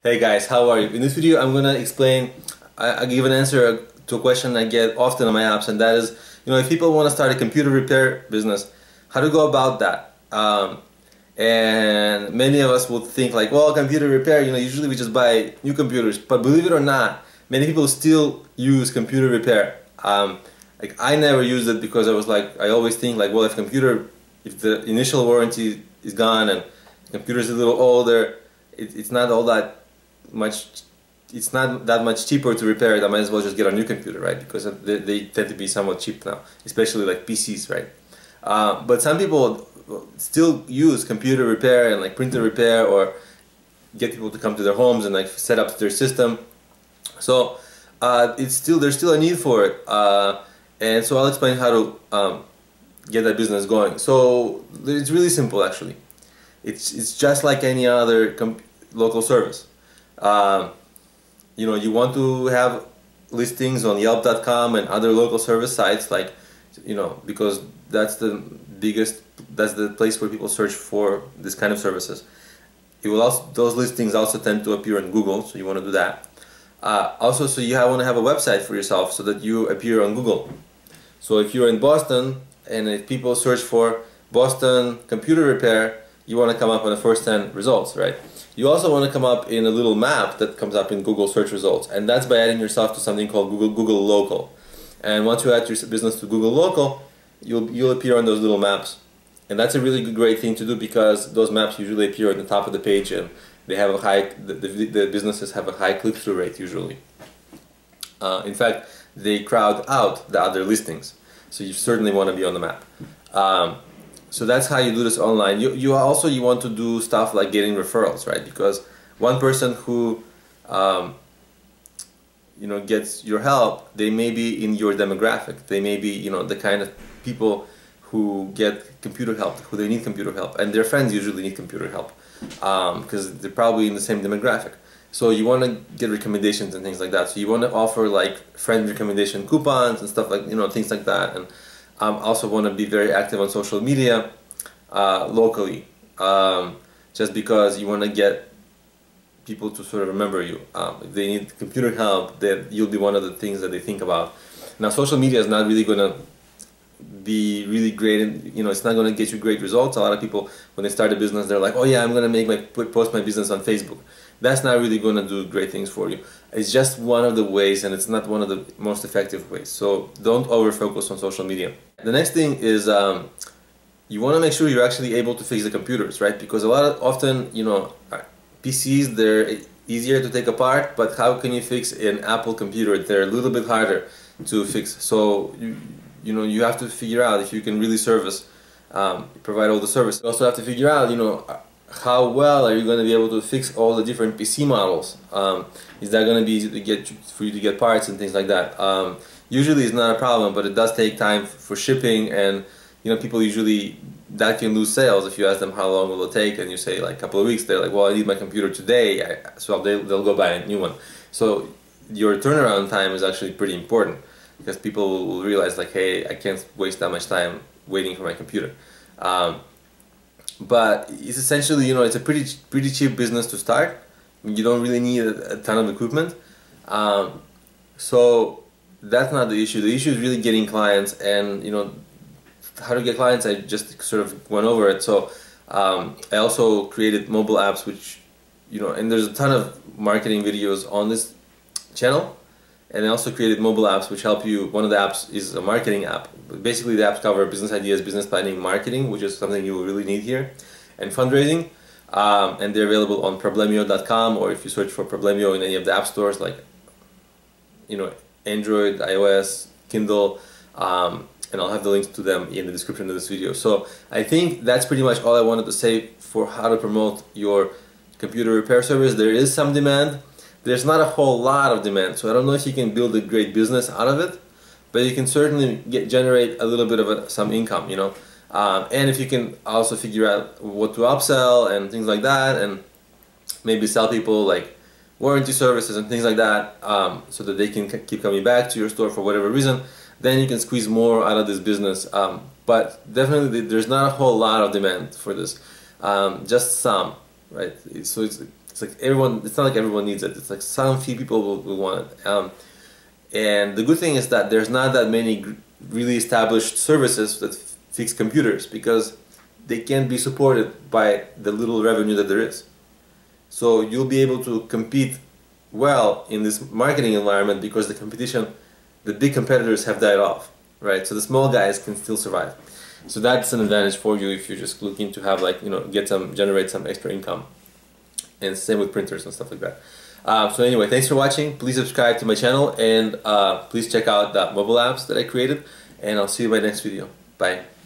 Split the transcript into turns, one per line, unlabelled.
Hey guys, how are you? In this video, I'm gonna explain. I give an answer to a question I get often on my apps, and that is, if people want to start a computer repair business, how to go about that. And many of us will think like, well, computer repair, usually we just buy new computers. But believe it or not, many people still use computer repair. Like I never used it because I was like, I always think like, well, if the initial warranty is gone and the computer is a little older, it's not all that much. It's not that much cheaper to repair it. I might as well just get a new computer, right? Because they tend to be somewhat cheap now, especially like PCs, right? But some people still use computer repair and like printer repair, or get people to come to their homes and like set up their system. So there's still a need for it, and so I'll explain how to get that business going. So it's really simple, actually. It's just like any other local service. You want to have listings on Yelp.com and other local service sites, like, because that's the place where people search for this kind of services. Those listings also tend to appear on Google, so you want to do that. Also, so you want to have a website for yourself so that you appear on Google. So if you're in Boston and if people search for Boston computer repair, you want to come up on the first 10 results, right? You also want to come up in a little map that comes up in Google search results, and that's by adding yourself to something called Google Local. And once you add your business to Google Local, you'll appear on those little maps. And that's a really great thing to do, because those maps usually appear at the top of the page, and they have a high, the businesses have a high click-through rate usually. In fact, they crowd out the other listings, so you certainly want to be on the map. So that's how you do this online. You want to do stuff like getting referrals, right? Because one person who gets your help, they may be in your demographic. They may be the kind of people who get computer help, who they need computer help, and their friends usually need computer help because they're probably in the same demographic. So you want to get recommendations and things like that. So you want to offer like friend recommendation coupons and stuff like things like that. And also want to be very active on social media locally, just because you want to get people to sort of remember you. If they need computer help, that you'll be one of the things that they think about. Now, social media is not really going to be really great, and it's not going to get you great results. A lot of people, when they start a business, they're like, oh yeah, I'm going to post my business on Facebook. That's not really going to do great things for you. It's just one of the ways, and it's not one of the most effective ways. So don't over-focus on social media. The next thing is you want to make sure you're actually able to fix the computers, right? Because often, PCs, they're easier to take apart, but how can you fix an Apple computer? They're a little bit harder to fix. So you have to figure out if you can really provide all the service. You also have to figure out, how well are you going to be able to fix all the different PC models? Is that going to be easy to for you to get parts and things like that? Usually it's not a problem, but it does take time for shipping, and people usually, that can lose sales if you ask them how long will it take, and you say like a couple of weeks. They're like, well, I need my computer today, so they'll go buy a new one. So your turnaround time is actually pretty important, because people will realize like, hey, I can't waste that much time waiting for my computer. But it's essentially, it's a pretty cheap business to start. You don't really need a ton of equipment. So that's not the issue. The issue is really getting clients, and how to get clients, I just sort of went over it. So I also created mobile apps, which, and there's a ton of marketing videos on this channel. And I also created mobile apps which help you. One of the apps is a marketing app. Basically, the apps cover business ideas, business planning, marketing, which is something you will really need here, and fundraising. And they're available on Problemio.com, or if you search for Problemio in any of the app stores, like Android, iOS, Kindle, and I'll have the links to them in the description of this video. So I think that's pretty much all I wanted to say for how to promote your computer repair service. There is some demand. There's not a whole lot of demand, so I don't know if you can build a great business out of it, but you can certainly generate a little bit of some income, and if you can also figure out what to upsell and things like that, and maybe sell people like warranty services and things like that, so that they can keep coming back to your store for whatever reason, then you can squeeze more out of this business. But definitely there's not a whole lot of demand for this, just some, right? So It's like everyone. It's not like everyone needs it. It's like some few people will want it. And the good thing is that there's not that many really established services that fix computers because they can't be supported by the little revenue that there is. So you'll be able to compete well in this marketing environment because the competition, the big competitors have died off, right? So the small guys can still survive. So that's an advantage for you if you're just looking to have like, generate some extra income. And same with printers and stuff like that. So anyway, thanks for watching. Please subscribe to my channel and please check out the mobile apps that I created. And I'll see you in my next video. Bye.